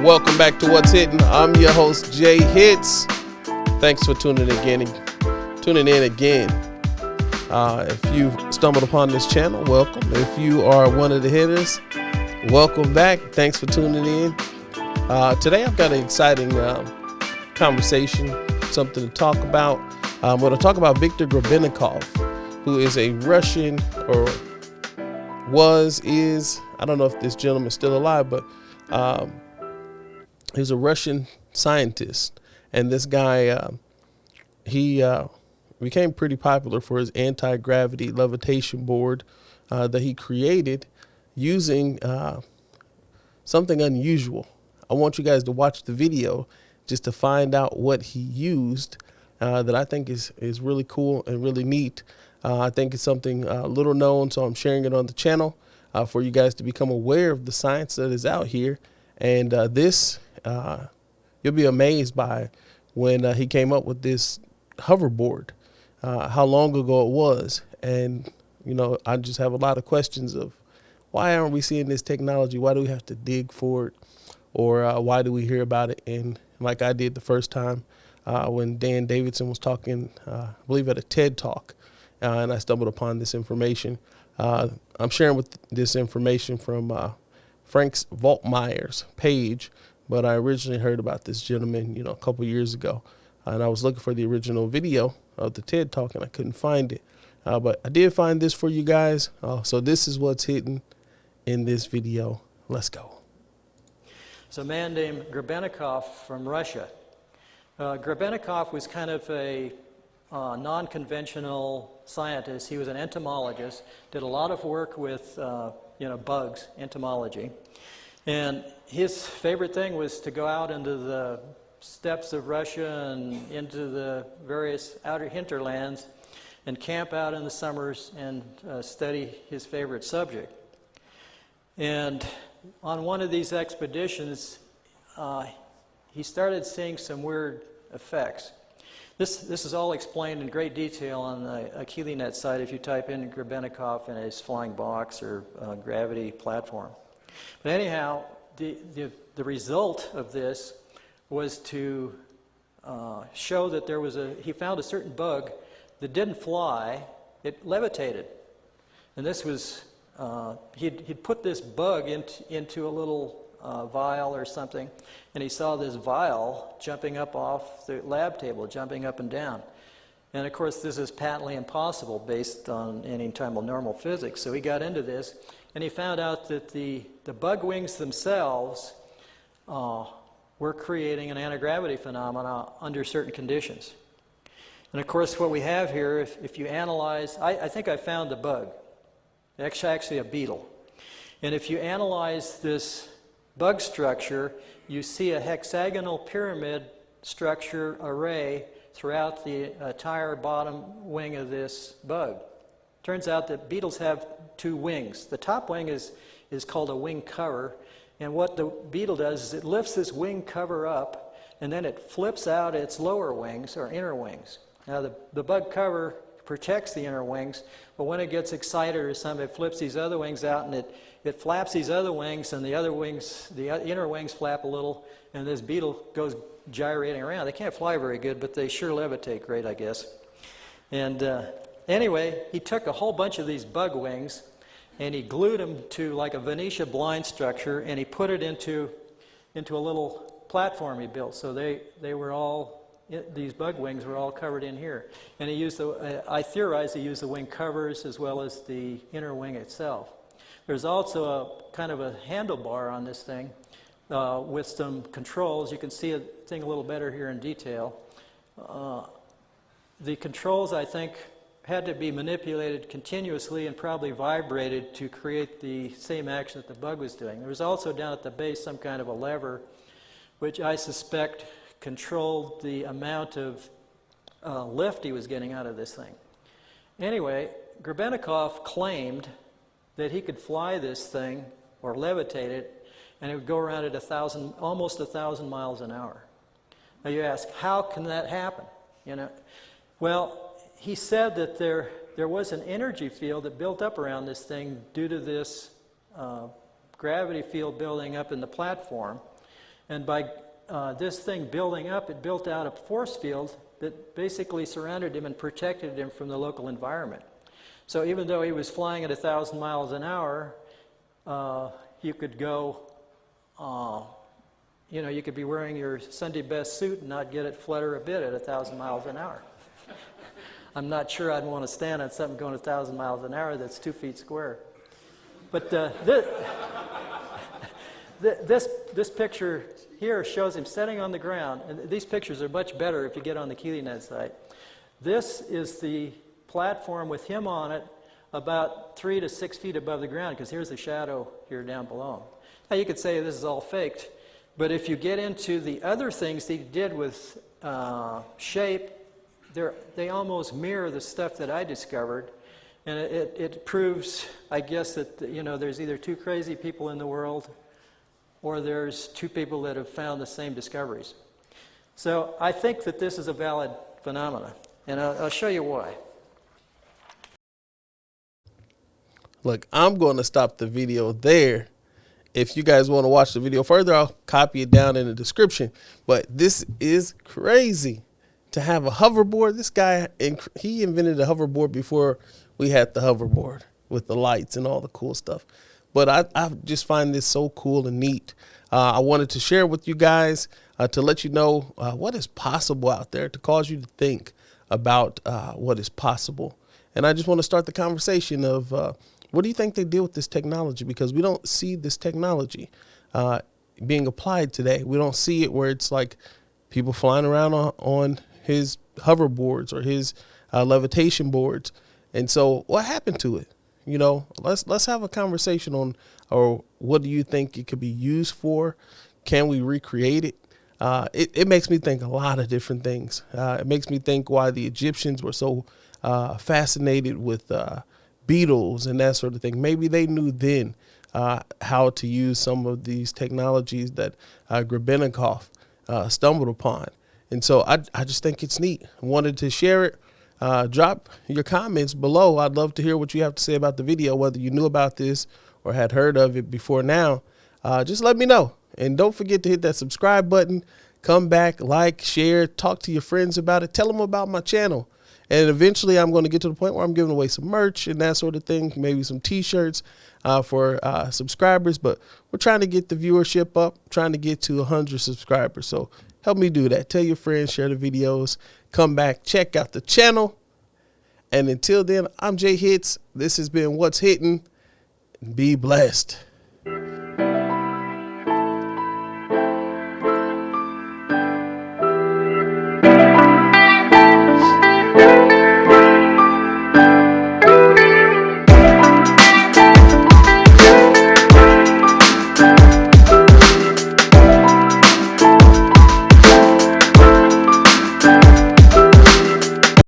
Welcome back to What's Hitting. I'm your host, Jay Hits. Thanks for tuning in again. If you've stumbled upon this channel, welcome. If you are one of the hitters, welcome back. Thanks for tuning in. Today I've got an exciting conversation, something to talk about. I'm going to talk about Viktor Grebennikov, who is a Russian, or is, I don't know if this gentleman is still alive, but he's a Russian scientist. And this guy, he became pretty popular for his anti-gravity levitation board that he created using something unusual. I want you guys to watch the video just to find out what he used that I think is really cool and really neat. I think it's something little known, so I'm sharing it on the channel for you guys to become aware of the science that is out here. And you'll be amazed by when he came up with this hoverboard, how long ago it was. And, you know, I just have a lot of questions of why aren't we seeing this technology? Why do we have to dig for it? Or why do we hear about it? And like I did the first time when Dan Davidson was talking, I believe at a TED Talk, and I stumbled upon this information. I'm sharing with this information from Frank Voltmeyer's page, but I originally heard about this gentleman, a couple years ago, and I was looking for the original video of the TED Talk, and I couldn't find it. But I did find this for you guys. So this is what's hidden in this video. Let's go. It's a man named Grebennikov from Russia. Grebennikov was kind of a non-conventional scientist. He was an entomologist, did a lot of work with bugs, entomology. And his favorite thing was to go out into the steppes of Russia and into the various outer hinterlands and camp out in the summers and study his favorite subject. And on one of these expeditions, he started seeing some weird effects. This is all explained in great detail on the AchilleNet site if you type in Grebennikov and his flying box or gravity platform. But anyhow, the result of this was to show that he found a certain bug that didn't fly, it levitated. And this was, he'd put this bug into a little vial or something, and he saw this vial jumping up off the lab table, jumping up and down. And of course, this is patently impossible based on any time of normal physics. So he got into this, and he found out that the bug wings themselves were creating an anti-gravity phenomena under certain conditions. And of course, what we have here, if you analyze, I think I found the bug. It's actually a beetle. And if you analyze this bug structure, you see a hexagonal pyramid structure array throughout the entire bottom wing of this bug. Turns out that beetles have two wings. The top wing is called a wing cover, and what the beetle does is it lifts this wing cover up, and then it flips out its lower wings, or inner wings. Now the bug cover protects the inner wings, but when it gets excited or something, it flips these other wings out, and it flaps these other wings, and the inner wings flap a little, and this beetle goes gyrating around. They can't fly very good, but they sure levitate great, I guess. And anyway, he took a whole bunch of these bug wings, and he glued them to like a Venetia blind structure, and he put it into a little platform he built. So they were all, these bug wings were all covered in here. And he used I theorize he used the wing covers as well as the inner wing itself. There's also a kind of a handlebar on this thing with some controls. You can see the thing a little better here in detail. The controls, I think, had to be manipulated continuously and probably vibrated to create the same action that the bug was doing. There was also down at the base some kind of a lever, which I suspect controlled the amount of lift he was getting out of this thing. Anyway, Grebennikov claimed that he could fly this thing or levitate it, and it would go around at almost 1,000 miles an hour. Now you ask, how can that happen? Well, he said that there was an energy field that built up around this thing due to this gravity field building up in the platform, And by this thing building up, it built out a force field that basically surrounded him and protected him from the local environment. So even though he was flying at 1,000 miles an hour, you could go, you could be wearing your Sunday best suit and not get it flutter a bit at 1,000 miles an hour. I'm not sure I'd want to stand on something going 1,000 miles an hour that's 2 feet square. But this picture here shows him sitting on the ground, and these pictures are much better if you get on the KeelyNet site. This is the platform with him on it about 3 to 6 feet above the ground, because here's the shadow here down below. Now you could say this is all faked, but if you get into the other things that he did with shape, they almost mirror the stuff that I discovered, and it proves, I guess, that there's either two crazy people in the world, or there's two people that have found the same discoveries. So I think that this is a valid phenomenon, and I'll show you why. Look, I'm going to stop the video there. If you guys want to watch the video further, I'll copy it down in the description. But this is crazy to have a hoverboard. This guy, he invented a hoverboard before we had the hoverboard with the lights and all the cool stuff. But I just find this so cool and neat. I wanted to share with you guys to let you know what is possible out there, to cause you to think about what is possible. And I just want to start the conversation of what do you think they did with this technology? Because we don't see this technology being applied today. We don't see it where it's like people flying around on his hoverboards or his levitation boards. And so what happened to it? Let's have a conversation on, or what do you think it could be used for? Can we recreate it? It makes me think a lot of different things. It makes me think why the Egyptians were so fascinated with beetles and that sort of thing. Maybe they knew then how to use some of these technologies that Grebennikov stumbled upon. And so I just think it's neat. I wanted to share it. Drop your comments below. I'd love to hear what you have to say about the video, whether you knew about this or had heard of it before now. Just let me know. And don't forget to hit that subscribe button. Come back, like, share, talk to your friends about it. Tell them about my channel. And eventually I'm going to get to the point where I'm giving away some merch and that sort of thing, maybe some T-shirts for subscribers. But we're trying to get the viewership up, trying to get to 100 subscribers. So help me do that. Tell your friends, share the videos, come back, check out the channel. And until then, I'm Jay Hits. This has been What's Hitting. Be blessed.